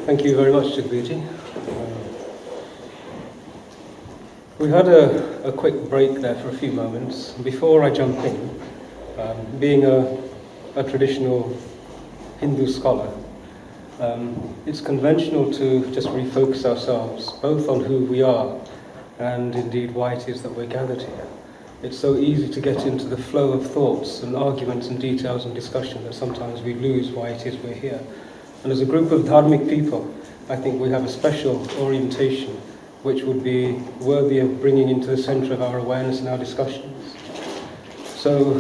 Thank you very much, Sukhbirji. We had a quick break there for a few moments. Before I jump in, being a traditional Hindu scholar, it's conventional to just refocus ourselves both on who we are and indeed why it is that we're gathered here. It's so easy to get into the flow of thoughts and arguments and details and discussion that sometimes we lose why it is we're here. And as a group of Dharmic people, I think we have a special orientation which would be worthy of bringing into the centre of our awareness and our discussions. So,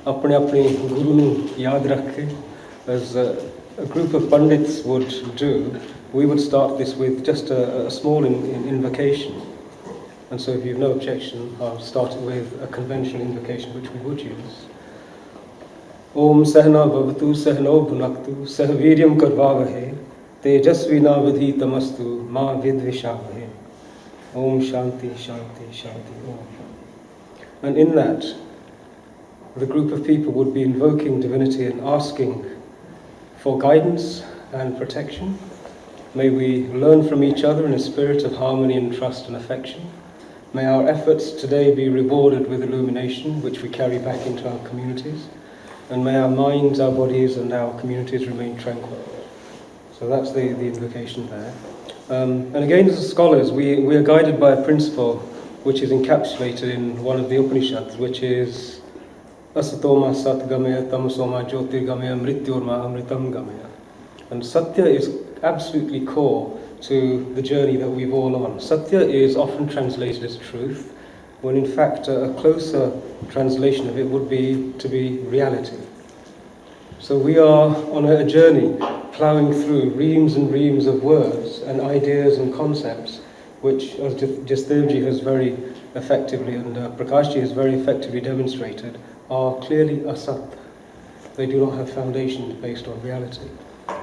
apne apne guru nu yaad rakhe, as a group of Pandits would do, we would start this with just a small invocation. And so if you have no objection, I'll start it with a conventional invocation which we would use. Om Sahna Bhavatu Sahno Bhunaktu Sahaviryam Karvavahe Tejasvina Vidhitamastu Ma Vidvishavahe Om Shanti Shanti Shanti Om. And in that, the group of people would be invoking divinity and asking for guidance and protection. May we learn from each other in a spirit of harmony and trust and affection. May our efforts today be rewarded with illumination, which we carry back into our communities. And may our minds, our bodies, and our communities remain tranquil. So that's the invocation there. And again, as scholars, we are guided by a principle which is encapsulated in one of the Upanishads, which is Asatoma Satgamaya Tamasoma Jyotirgamaya Mrityorma Amritam Gamaya. And Satya is absolutely core to the journey that we've all on. Satya is often translated as truth, when in fact a closer translation of it would be to be reality. So we are on a journey ploughing through reams and reams of words and ideas and concepts which, as Jasdevji has very effectively and Prakashji has very effectively demonstrated, are clearly asat. They do not have foundations based on reality.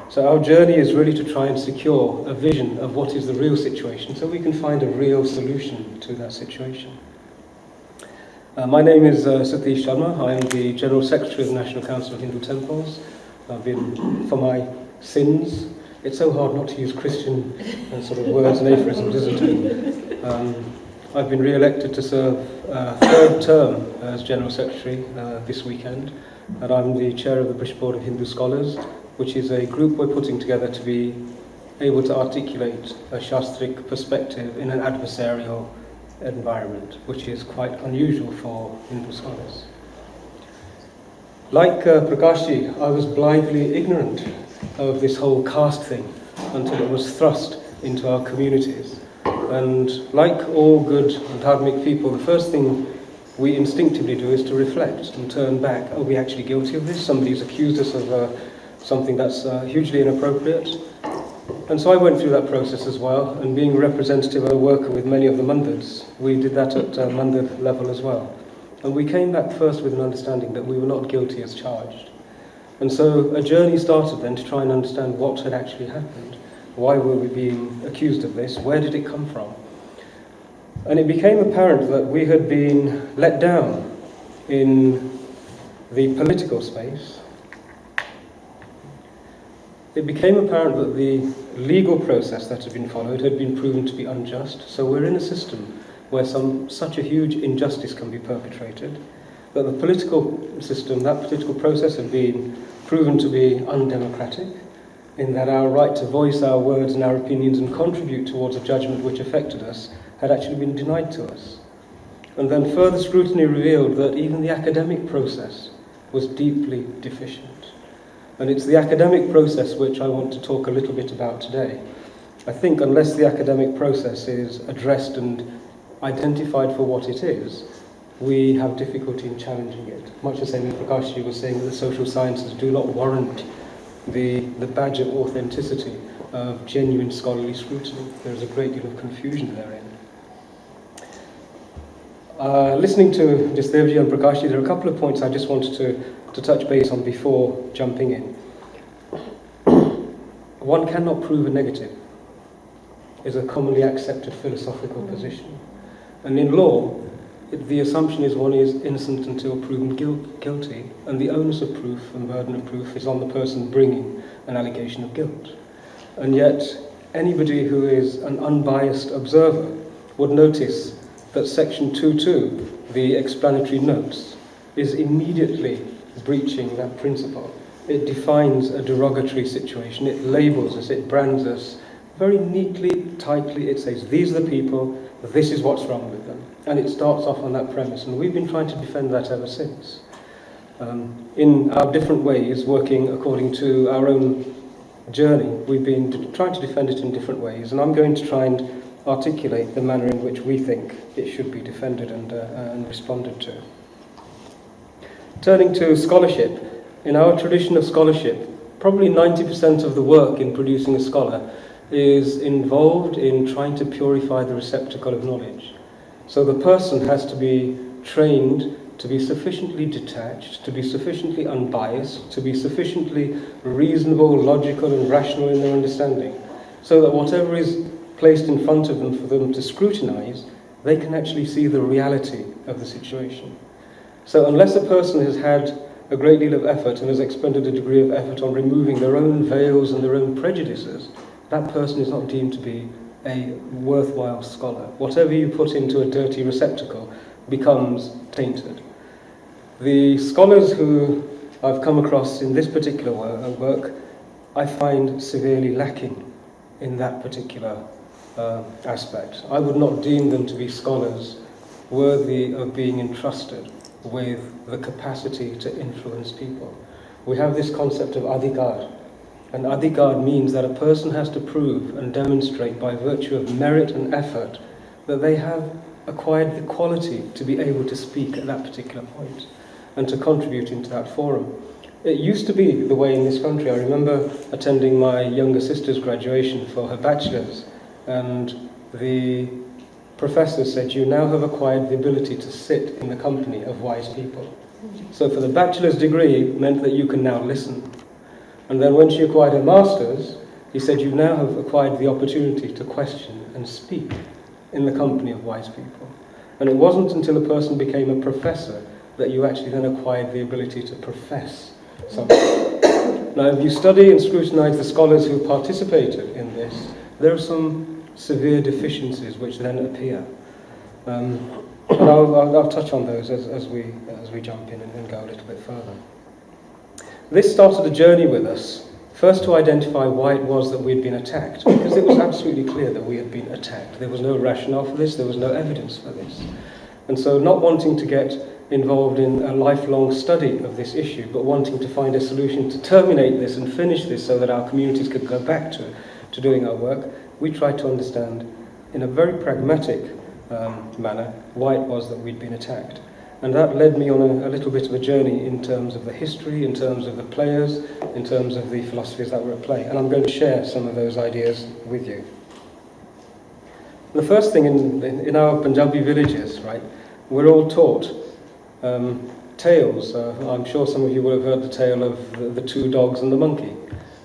So our journey is really to try and secure a vision of what is the real situation so we can find a real solution to that situation. My name is Satish Sharma. I am the General Secretary of the National Council of Hindu Temples. I've been, for my sins, it's so hard not to use Christian sort of words and aphorisms, isn't it? I've been re-elected to serve third term as General Secretary this weekend, and I'm the Chair of the British Board of Hindu Scholars, which is a group we're putting together to be able to articulate a Shastric perspective in an adversarial environment, which is quite unusual for Hindu scholars. Like Prakashji, I was blithely ignorant of this whole caste thing until it was thrust into our communities. And like all good Dharmic people, the first thing we instinctively do is to reflect and turn back. Are we actually guilty of this? Somebody's accused us of something that's hugely inappropriate. And so I went through that process as well, and being a representative and a worker with many of the mandirs, we did that at mandir level as well. And we came back first with an understanding that we were not guilty as charged. And so a journey started then to try and understand what had actually happened. Why were we being accused of this? Where did it come from? And it became apparent that we had been let down in the political space. It became apparent that the legal process that had been followed had been proven to be unjust. So we're in a system where such a huge injustice can be perpetrated, that the political system, that political process had been proven to be undemocratic, in that our right to voice our words and our opinions and contribute towards a judgment which affected us had actually been denied to us. And then further scrutiny revealed that even the academic process was deeply deficient. And it's the academic process which I want to talk a little bit about today. I think unless the academic process is addressed and identified for what it is, we have difficulty in challenging it. Much the same as Prakashji was saying that the social sciences do not warrant the badge of authenticity of genuine scholarly scrutiny. There is a great deal of confusion therein. Listening to Jasdevji and Prakashji, there are a couple of points I just wanted to touch base on before jumping in. One cannot prove a negative is a commonly accepted philosophical position. And in law, the assumption is one is innocent until proven guilty, and the onus of proof and burden of proof is on the person bringing an allegation of guilt. And yet, anybody who is an unbiased observer would notice that section 2.2, the explanatory notes, is immediately breaching that principle. It defines a derogatory situation, it labels us, it brands us very neatly, tightly. It says, these are the people, this is what's wrong with them. And it starts off on that premise, and we've been trying to defend that ever since. In our different ways, working according to our own journey, we've been trying to defend it in different ways, and I'm going to try and articulate the manner in which we think it should be defended and responded to. Turning to scholarship, in our tradition of scholarship, probably 90% of the work in producing a scholar is involved in trying to purify the receptacle of knowledge. So the person has to be trained to be sufficiently detached, to be sufficiently unbiased, to be sufficiently reasonable, logical and rational in their understanding, so that whatever is placed in front of them for them to scrutinize, they can actually see the reality of the situation. So unless a person has had a great deal of effort and has expended a degree of effort on removing their own veils and their own prejudices, that person is not deemed to be a worthwhile scholar. Whatever you put into a dirty receptacle becomes tainted. The scholars who I've come across in this particular work, I find severely lacking in that particular aspect. I would not deem them to be scholars worthy of being entrusted with the capacity to influence people. We have this concept of adhikar, and adhikar means that a person has to prove and demonstrate by virtue of merit and effort that they have acquired the quality to be able to speak at that particular point and to contribute into that forum. It used to be the way in this country. I remember attending my younger sister's graduation for her bachelor's, and the professor said, you now have acquired the ability to sit in the company of wise people. So for the bachelor's degree, it meant that you can now listen. And then when she acquired her master's, he said, you now have acquired the opportunity to question and speak in the company of wise people. And it wasn't until a person became a professor that you actually then acquired the ability to profess something. Now, if you study and scrutinize the scholars who participated in this, there are some severe deficiencies which then appear. And I'll touch on those as we jump in and go a little bit further. This started a journey with us, first to identify why it was that we'd been attacked, because it was absolutely clear that we had been attacked. There was no rationale for this, there was no evidence for this. And so not wanting to get involved in a lifelong study of this issue, but wanting to find a solution to terminate this and finish this so that our communities could go back to doing our work, we tried to understand in a very pragmatic manner why it was that we'd been attacked. And that led me on a little bit of a journey in terms of the history, in terms of the players, in terms of the philosophies that were at play. And I'm going to share some of those ideas with you. The first thing in our Punjabi villages, right, we're all taught tales. I'm sure some of you will have heard the tale of the two dogs and the monkey,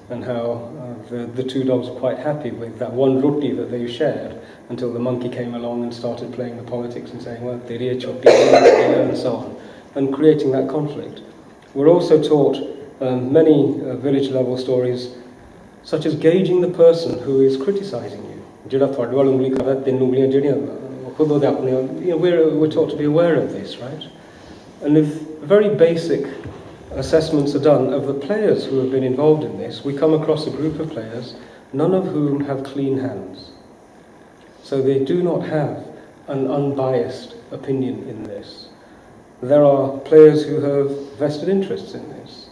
and how the two dogs were quite happy with that one roti that they shared, until the monkey came along and started playing the politics and saying, well, teriye choti, and so on, and creating that conflict. We're also taught many village level stories, such as gauging the person who is criticising you. We're taught to be aware of this, right? And if very basic assessments are done of the players who have been involved in this, we come across a group of players, none of whom have clean hands. So they do not have an unbiased opinion in this. There are players who have vested interests in this.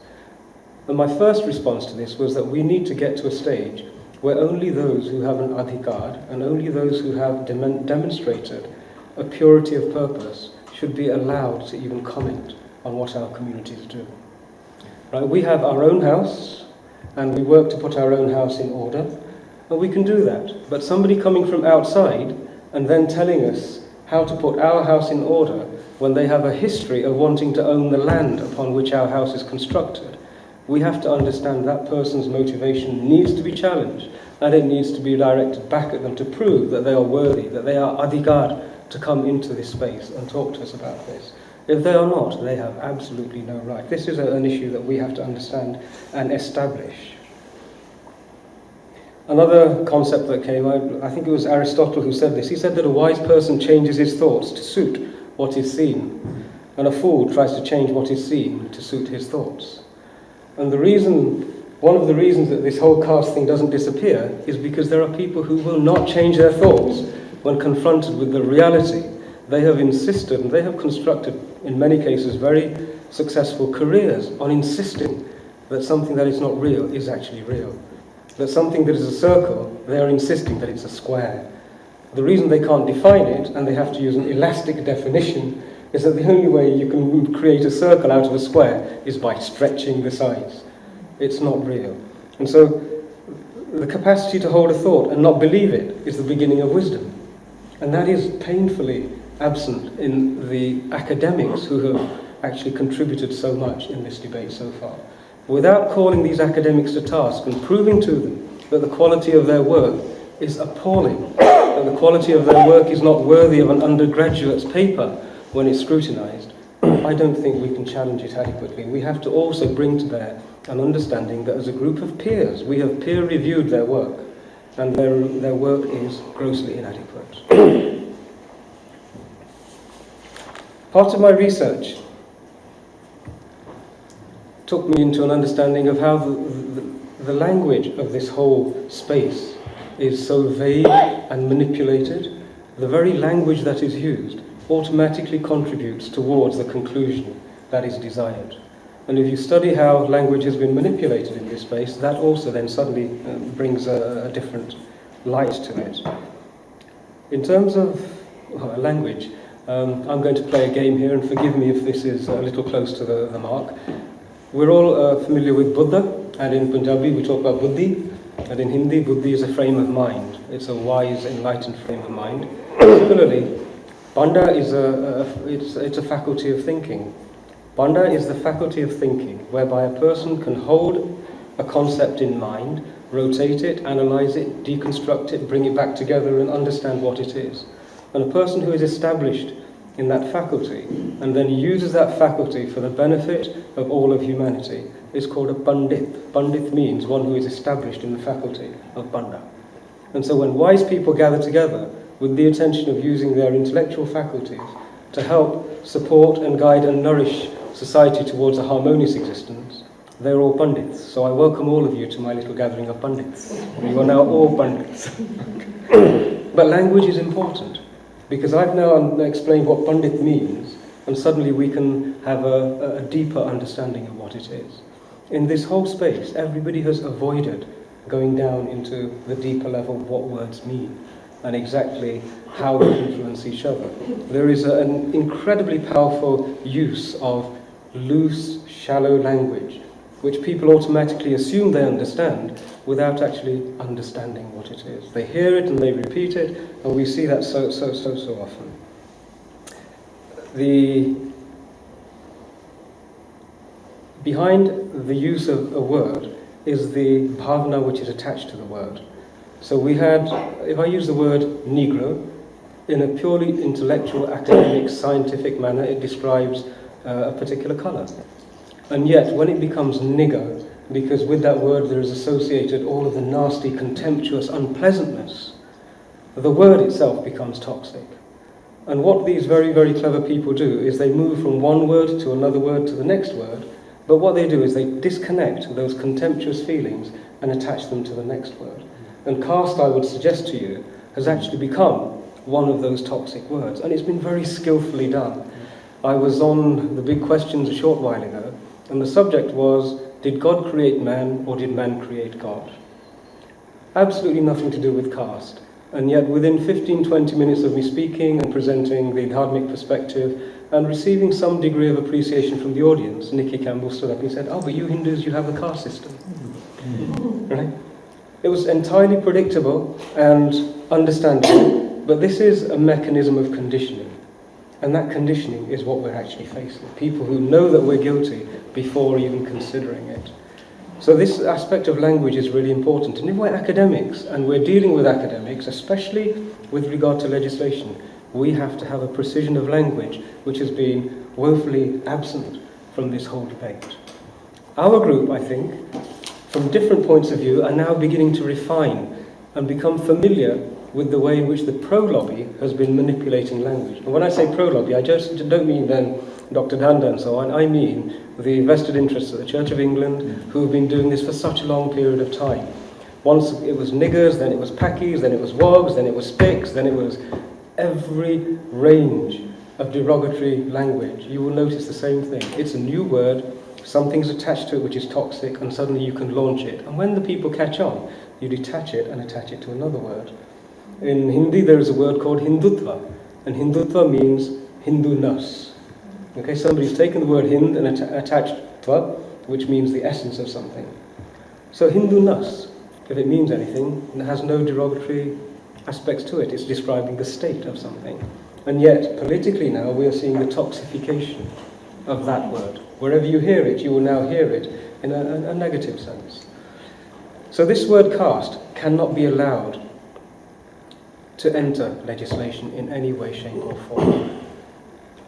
And my first response to this was that we need to get to a stage where only those who have an adhikar and only those who have demonstrated a purity of purpose should be allowed to even comment on what our communities do. Right? We have our own house, and we work to put our own house in order, and we can do that. But somebody coming from outside and then telling us how to put our house in order when they have a history of wanting to own the land upon which our house is constructed, we have to understand that person's motivation needs to be challenged, and it needs to be directed back at them to prove that they are worthy, that they are adhikar to come into this space and talk to us about this. If they are not, they have absolutely no right. This is an issue that we have to understand and establish. Another concept that came out, I think it was Aristotle who said this. He said that a wise person changes his thoughts to suit what is seen, and a fool tries to change what is seen to suit his thoughts. And one of the reasons that this whole caste thing doesn't disappear is because there are people who will not change their thoughts when confronted with the reality. They have insisted, and they have constructed, in many cases, very successful careers on insisting that something that is not real is actually real. That something that is a circle, they are insisting that it's a square. The reason they can't define it, and they have to use an elastic definition, is that the only way you can create a circle out of a square is by stretching the sides. It's not real. And so the capacity to hold a thought and not believe it is the beginning of wisdom. And that is painfully absent in the academics who have actually contributed so much in this debate so far. Without calling these academics to task and proving to them that the quality of their work is appalling, that the quality of their work is not worthy of an undergraduate's paper when it's scrutinized, I don't think we can challenge it adequately. We have to also bring to bear an understanding that as a group of peers, we have peer-reviewed their work, and their work is grossly inadequate. Part of my research took me into an understanding of how the language of this whole space is so vague and manipulated. The very language that is used automatically contributes towards the conclusion that is desired. And if you study how language has been manipulated in this space, that also then suddenly brings a different light to it. In terms of language, I'm going to play a game here, and forgive me if this is a little close to the mark. We're all familiar with Buddha, and in Punjabi we talk about Buddhi, and in Hindi, Buddhi is a frame of mind. It's a wise, enlightened frame of mind. Similarly, Panda is it's a faculty of thinking. Panda is the faculty of thinking, whereby a person can hold a concept in mind, rotate it, analyze it, deconstruct it, bring it back together and understand what it is. And a person who is established in that faculty and then uses that faculty for the benefit of all of humanity is called a Pandit. Pandit means one who is established in the faculty of Panda. And so when wise people gather together with the intention of using their intellectual faculties to help support and guide and nourish society towards a harmonious existence, they're all Pandits. So I welcome all of you to my little gathering of Pandits. You are now all Pandits. But language is important, because I've now explained what Pandit means, and suddenly we can have a deeper understanding of what it is. In this whole space, everybody has avoided going down into the deeper level of what words mean and exactly how they influence each other. There is an incredibly powerful use of loose, shallow language, which people automatically assume they understand without actually understanding what it is. They hear it and they repeat it, and we see that so often. Behind the use of a word is the bhavna which is attached to the word. So we had, if I use the word Negro, in a purely intellectual, academic, scientific manner, it describes a particular colour. And yet, when it becomes nigger, because with that word there is associated all of the nasty, contemptuous unpleasantness, the word itself becomes toxic. And what these very, very clever people do is they move from one word to another word to the next word, but what they do is they disconnect those contemptuous feelings and attach them to the next word. And caste, I would suggest to you, has actually become one of those toxic words, and it's been very skillfully done. I was on the Big Questions a short while ago, and the subject was, did God create man or did man create God? Absolutely nothing to do with caste. And yet within 15-20 minutes of me speaking and presenting the Dharmic perspective and receiving some degree of appreciation from the audience, Nikki Campbell stood up and said, oh, but you Hindus, you have a caste system. Right? It was entirely predictable and understandable, but this is a mechanism of conditioning. And that conditioning is what we're actually facing. People who know that we're guilty before even considering it. So this aspect of language is really important. And if we're academics, and we're dealing with academics, especially with regard to legislation, we have to have a precision of language which has been woefully absent from this whole debate. Our group, I think, from different points of view, are now beginning to refine and become familiar with the way in which the pro-lobby has been manipulating language. And when I say pro-lobby, I just don't mean then Dr. Danda and so on. I mean the vested interests of the Church of England who have been doing this for such a long period of time. Once it was niggers, then it was packies, then it was wogs, then it was spics, then it was every range of derogatory language. You will notice the same thing. It's a new word, something's attached to it which is toxic, and suddenly you can launch it. And when the people catch on, you detach it and attach it to another word. In Hindi there is a word called Hindutva, and Hindutva means Hindu-ness. Okay, somebody's taken the word Hind and attached Tva, which means the essence of something. So Hindu-ness, if it means anything, it has no derogatory aspects to it. It's describing the state of something. And yet, politically now, we are seeing the toxification of that word. Wherever you hear it, you will now hear it in a negative sense. So this word caste cannot be allowed to enter legislation in any way, shape or form.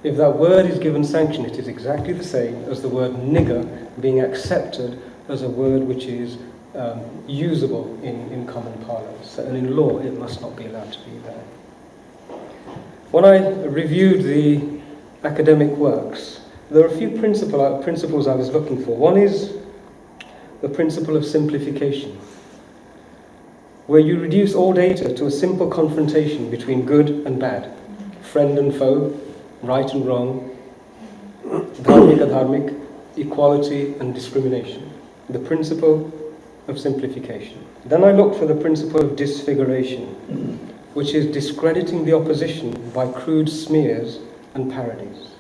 If that word is given sanction, it is exactly the same as the word nigger being accepted as a word which is usable in common parlance. And in law, it must not be allowed to be there. When I reviewed the academic works, there are a few principles I was looking for. One is the principle of simplification, where you reduce all data to a simple confrontation between good and bad, friend and foe, right and wrong, Dharmic and Dharmic, equality and discrimination. The principle of simplification. Then I looked for the principle of disfiguration, which is discrediting the opposition by crude smears and parodies.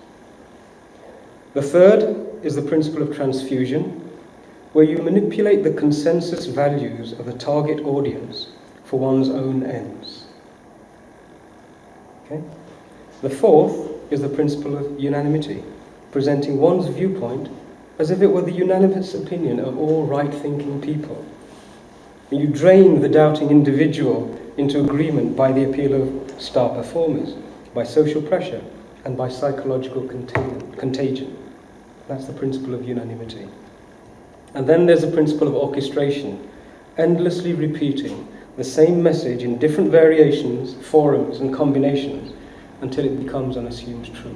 The third is the principle of transfusion, where you manipulate the consensus values of the target audience for one's own ends. Okay? The fourth is the principle of unanimity, presenting one's viewpoint as if it were the unanimous opinion of all right-thinking people. You drain the doubting individual into agreement by the appeal of star performers, by social pressure, and by psychological contagion. That's the principle of unanimity. And then there's the principle of orchestration, endlessly repeating the same message in different variations, forms, and combinations until it becomes an assumed truth.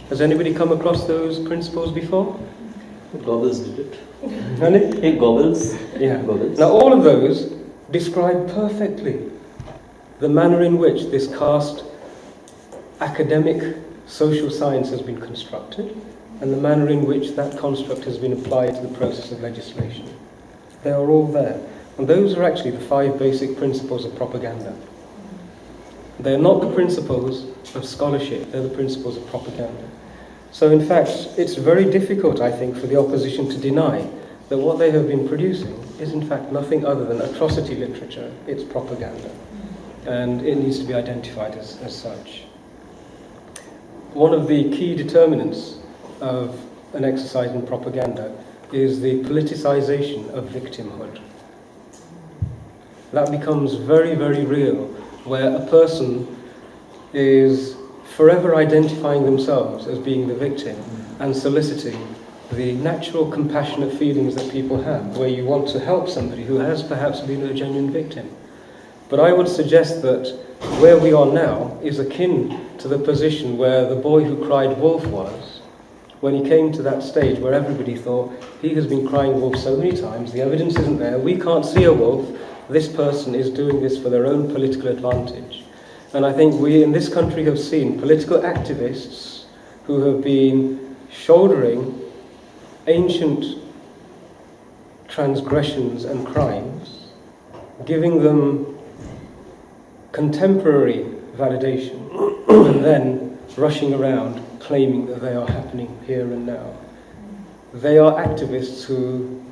Has anybody come across those principles before? Goggles did it. Hey, Goggles. Yeah. Goggles. Now all of those describe perfectly the manner in which this caste academic social science has been constructed and the manner in which that construct has been applied to the process of legislation. They are all there. And those are actually the 5 basic principles of propaganda. They're not the principles of scholarship, they're the principles of propaganda. So in fact, it's very difficult, I think, for the opposition to deny that what they have been producing is in fact nothing other than atrocity literature. It's propaganda. And it needs to be identified as such. One of the key determinants of an exercise in propaganda is the politicization of victimhood. That becomes very, very real, where a person is forever identifying themselves as being the victim and soliciting the natural compassionate feelings that people have, where you want to help somebody who has perhaps been a genuine victim. But I would suggest that where we are now is akin to the position where the boy who cried wolf was, when he came to that stage where everybody thought, he has been crying wolf so many times, the evidence isn't there, we can't see a wolf, this person is doing this for their own political advantage. And I think we in this country have seen political activists who have been shouldering ancient transgressions and crimes, giving them contemporary validation, and then rushing around claiming that they are happening here and now. They are activists who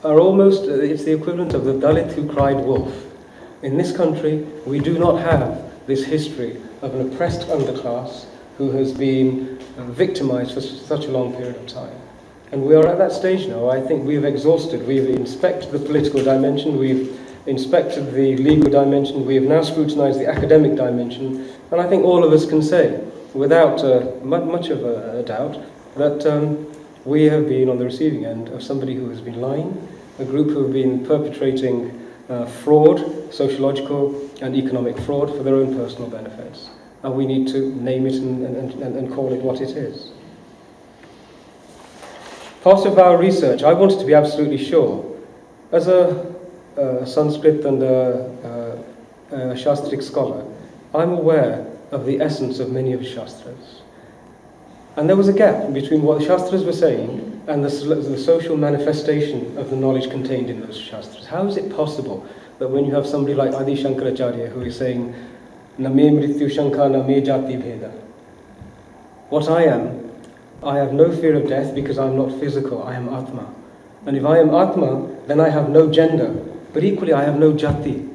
are almost, it's the equivalent of the Dalit who cried wolf. In this country, we do not have this history of an oppressed underclass who has been victimized for such a long period of time. And we are at that stage now. I think we've exhausted, we've inspected the political dimension, we've inspected the legal dimension, we have now scrutinized the academic dimension, and I think all of us can say, without much of a doubt, that we have been on the receiving end of somebody who has been lying, a group who have been perpetrating fraud, sociological and economic fraud for their own personal benefits. And we need to name it and call it what it is. Part of our research, I wanted to be absolutely sure, as a Sanskrit and a Shastric scholar, I'm aware of the essence of many of the Shastras. And there was a gap between what the Shastras were saying and the social manifestation of the knowledge contained in those Shastras. How is it possible that when you have somebody like Adi Shankaracharya who is saying, Na me mrityu shankha na me jati bheda. What I have no fear of death because I'm not physical, I am Atma. And if I am Atma, then I have no gender, but equally I have no jati.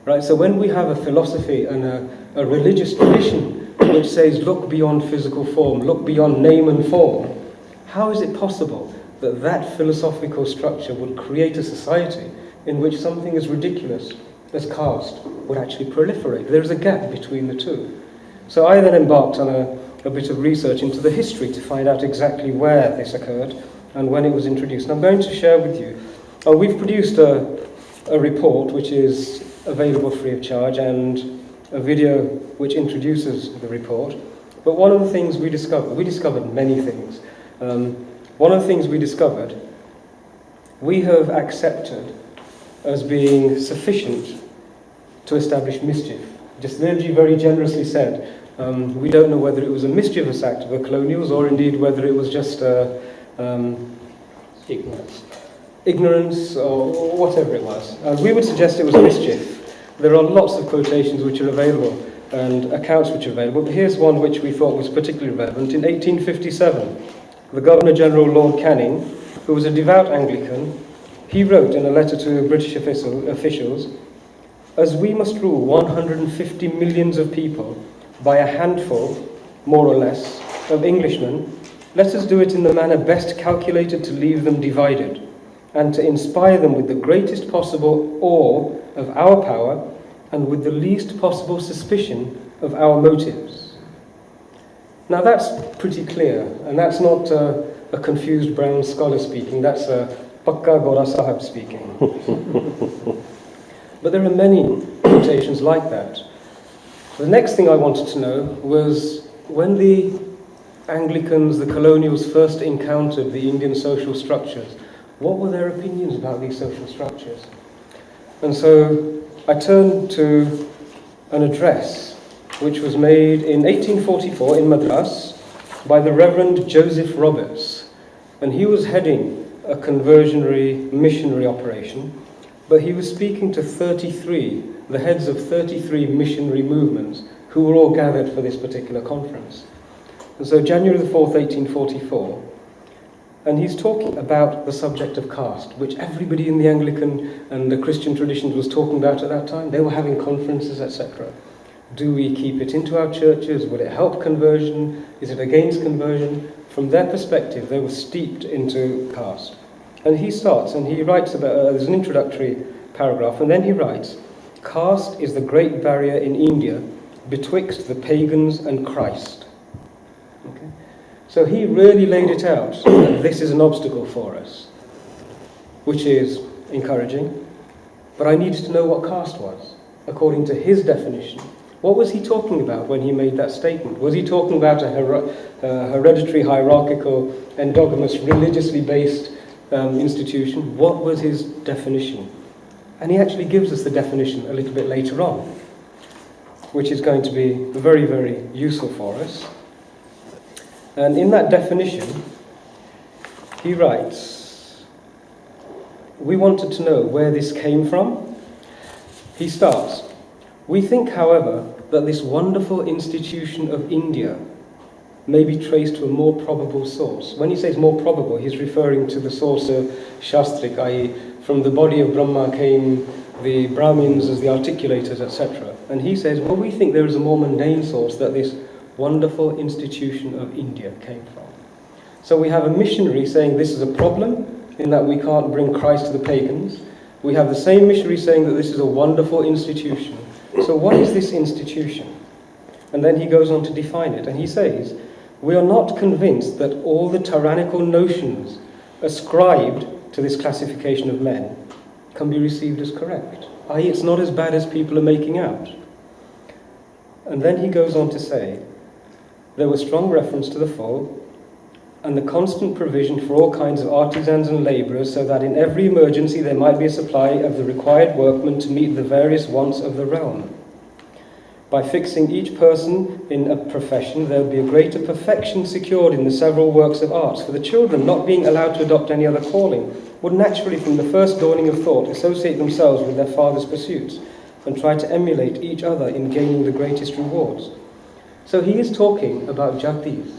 Right? So when we have a philosophy and a religious tradition which says look beyond physical form, look beyond name and form, how is it possible that that philosophical structure would create a society in which something as ridiculous as caste would actually proliferate? There is a gap between the two. So I then embarked on a bit of research into the history to find out exactly where this occurred and when it was introduced. And I'm going to share with you, we've produced a report which is available free of charge and a video which introduces the report. But one of the things we discovered many things. One of the things we discovered, we have accepted as being sufficient to establish mischief. Just Nirji very generously said, we don't know whether it was a mischievous act of the colonials or indeed whether it was just ignorance or whatever it was. We would suggest it was mischief. There are lots of quotations which are available and accounts which are available, but here's one which we thought was particularly relevant. In 1857, the Governor-General Lord Canning, who was a devout Anglican, he wrote in a letter to British officials, as we must rule 150 millions of people by a handful, more or less, of Englishmen, let us do it in the manner best calculated to leave them divided, and to inspire them with the greatest possible awe of our power, and with the least possible suspicion of our motives. Now that's pretty clear, and that's not a confused brown scholar speaking, that's a Pakka Gora Sahib speaking. But there are many quotations like that. The next thing I wanted to know was when the Anglicans, the colonials, first encountered the Indian social structures, what were their opinions about these social structures? And so I turned to an address which was made in 1844 in Madras by the Reverend Joseph Roberts. And he was heading a conversionary missionary operation, but he was speaking to the heads of 33 missionary movements who were all gathered for this particular conference. And so January the 4th, 1844, and he's talking about the subject of caste, which everybody in the Anglican and the Christian traditions was talking about at that time. They were having conferences, etc. Do we keep it into our churches? Would it help conversion? Is it against conversion? From their perspective, they were steeped into caste. And he starts, and he writes about, there's an introductory paragraph, and then he writes, caste is the great barrier in India betwixt the pagans and Christ. Okay? So he really laid it out that this is an obstacle for us, which is encouraging. But I needed to know what caste was, according to his definition. What was he talking about when he made that statement? Was he talking about a hereditary, hierarchical, endogamous, religiously based institution? What was his definition? And he actually gives us the definition a little bit later on, which is going to be very, very useful for us. And in that definition, he writes, we wanted to know where this came from. He starts, we think, however, that this wonderful institution of India may be traced to a more probable source. When he says more probable, he's referring to the source of Shastric, i.e. from the body of Brahma came the Brahmins as the articulators, etc. And he says, well, we think there is a more mundane source that this wonderful institution of India came from. So we have a missionary saying this is a problem, in that we can't bring Christ to the pagans. We have the same missionary saying that this is a wonderful institution. So what is this institution? And then he goes on to define it, and he says, we are not convinced that all the tyrannical notions ascribed to this classification of men can be received as correct, i.e. it's not as bad as people are making out. And then he goes on to say, there was strong reference to the full and the constant provision for all kinds of artisans and labourers, so that in every emergency there might be a supply of the required workmen to meet the various wants of the realm. By fixing each person in a profession, there will be a greater perfection secured in the several works of arts, for the children, not being allowed to adopt any other calling, would naturally from the first dawning of thought associate themselves with their father's pursuits and try to emulate each other in gaining the greatest rewards. So he is talking about jatis.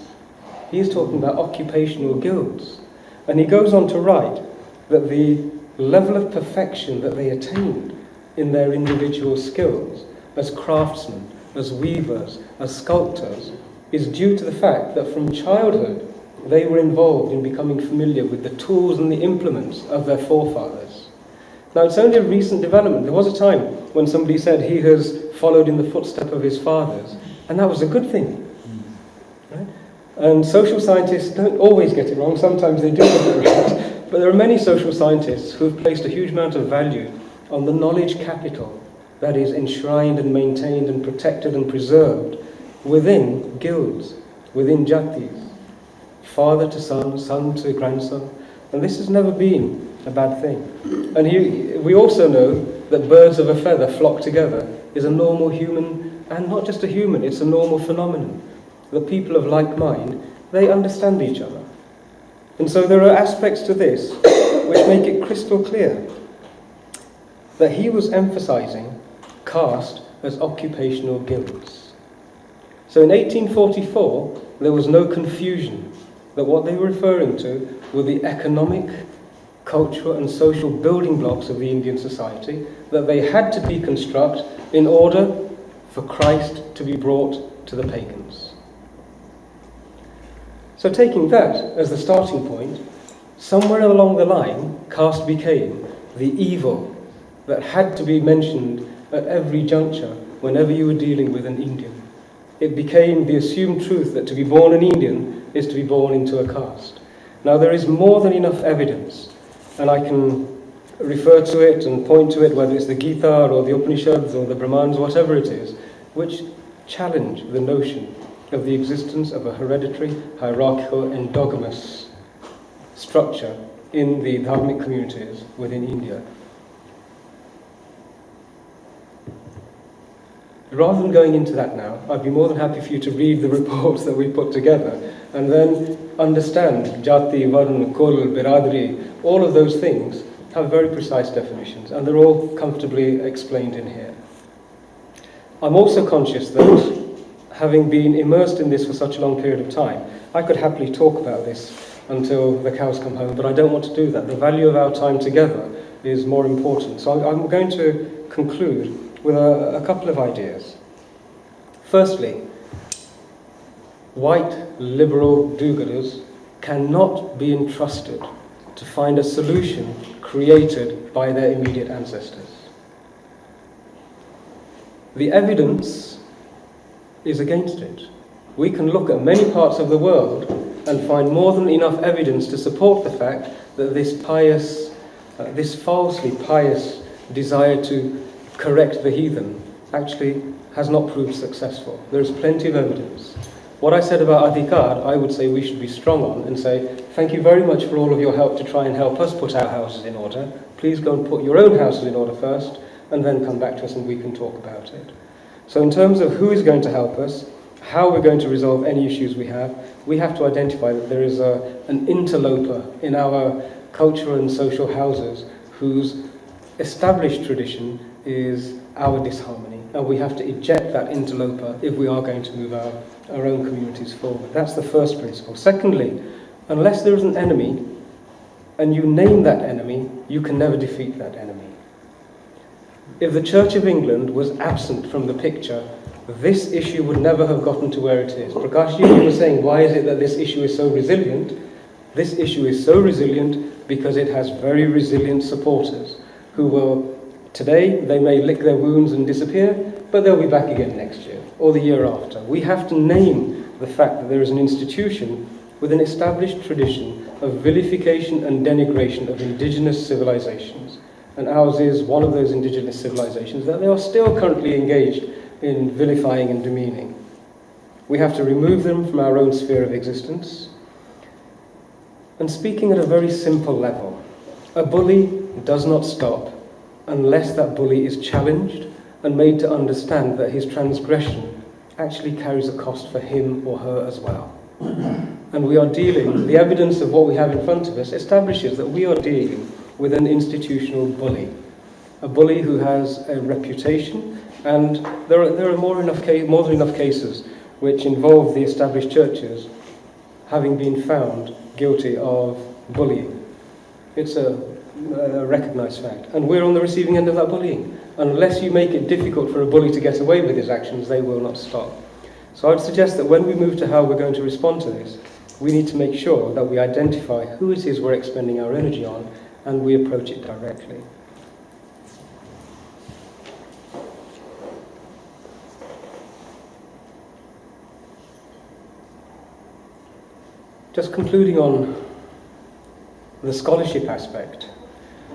He is talking about occupational guilds. And he goes on to write that the level of perfection that they attained in their individual skills as craftsmen, as weavers, as sculptors, is due to the fact that from childhood they were involved in becoming familiar with the tools and the implements of their forefathers. Now, it's only a recent development. There was a time when somebody said he has followed in the footsteps of his fathers, and that was a good thing. Right? And social scientists don't always get it wrong. Sometimes they do get it right. But there are many social scientists who have placed a huge amount of value on the knowledge capital that is enshrined and maintained and protected and preserved within guilds, within jatis, father to son, son to grandson. And this has never been a bad thing. And we also know that birds of a feather flock together is a normal human, and not just a human, it's a normal phenomenon. The people of like mind, they understand each other. And so there are aspects to this which make it crystal clear that he was emphasizing caste as occupational guilds. So in 1844, there was no confusion that what they were referring to were the economic, cultural and social building blocks of the Indian society that they had to deconstruct in order for Christ to be brought to the pagans. So taking that as the starting point, somewhere along the line, caste became the evil that had to be mentioned at every juncture whenever you were dealing with an Indian. It became the assumed truth that to be born an Indian is to be born into a caste. Now there is more than enough evidence, and I can refer to it and point to it, whether it's the Gita or the Upanishads or the Brahmans, whatever it is, which challenge the notion of the existence of a hereditary, hierarchical, endogamous structure in the Dharmic communities within India. Rather than going into that now, I'd be more than happy for you to read the reports that we put together and then understand Jati, Varn, Kul, Biradri, all of those things have very precise definitions, and they're all comfortably explained in here. I'm also conscious that having been immersed in this for such a long period of time, I could happily talk about this until the cows come home, but I don't want to do that. The value of our time together is more important. So I'm going to conclude with a couple of ideas. Firstly, white liberal do-gooders cannot be entrusted to find a solution created by their immediate ancestors. The evidence is against it. We can look at many parts of the world and find more than enough evidence to support the fact that this falsely pious desire to correct the heathen actually has not proved successful. There's plenty of evidence. What I said about adhikar, I would say we should be strong on and say, thank you very much for all of your help to try and help us put our houses in order. Please go and put your own houses in order first, and then come back to us and we can talk about it. So in terms of who is going to help us, how we're going to resolve any issues we have to identify that there is an interloper in our cultural and social houses whose established tradition is our disharmony, and we have to eject that interloper if we are going to move our own communities forward. That's the first principle. Secondly, unless there is an enemy and you name that enemy, you can never defeat that enemy. If the Church of England was absent from the picture, this issue would never have gotten to where it is. Prakash, you were saying, why is it that this issue is so resilient? This issue is so resilient because it has very resilient supporters who will, today, they may lick their wounds and disappear, but they'll be back again next year or the year after. We have to name the fact that there is an institution with an established tradition of vilification and denigration of indigenous civilizations. and ours is one of those indigenous civilizations, that they are still currently engaged in vilifying and demeaning. We have to remove them from our own sphere of existence. And speaking at a very simple level, a bully does not stop unless that bully is challenged and made to understand that his transgression actually carries a cost for him or her as well. And we are dealing, the evidence of what we have in front of us establishes that we are dealing with an institutional bully. A bully who has a reputation, and there are more than enough cases which involve the established churches having been found guilty of bullying. It's a recognised fact. And we're on the receiving end of that bullying. Unless you make it difficult for a bully to get away with his actions, they will not stop. So I'd suggest that when we move to how we're going to respond to this, we need to make sure that we identify who it is we're expending our energy on, and we approach it directly. Just concluding on the scholarship aspect,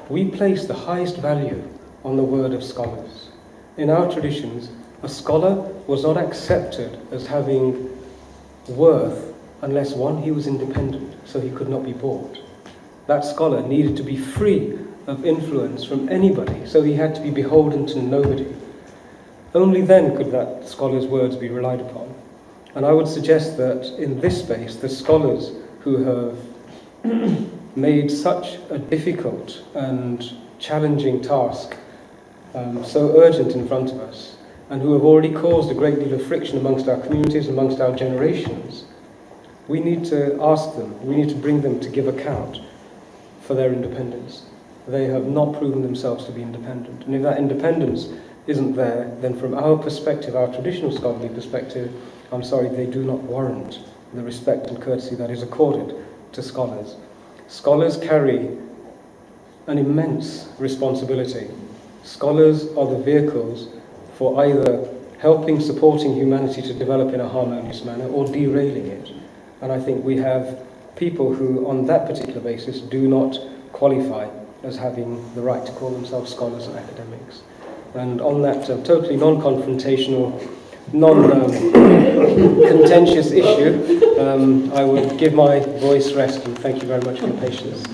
we place the highest value on the word of scholars. In our traditions, a scholar was not accepted as having worth unless, one, he was independent, so he could not be bought. That scholar needed to be free of influence from anybody, so he had to be beholden to nobody. Only then could that scholar's words be relied upon. And I would suggest that in this space, the scholars who have made such a difficult and challenging task so urgent in front of us, and who have already caused a great deal of friction amongst our communities, amongst our generations, we need to ask them, we need to bring them to give account for their independence. They have not proven themselves to be independent. And if that independence isn't there, then from our perspective, our traditional scholarly perspective, I'm sorry, they do not warrant the respect and courtesy that is accorded to scholars. Scholars carry an immense responsibility. Scholars are the vehicles for either helping, supporting humanity to develop in a harmonious manner or derailing it. And I think we have people who, on that particular basis, do not qualify as having the right to call themselves scholars and academics. And on that totally non-confrontational, non-contentious issue, I would give my voice rest, and thank you very much for your patience.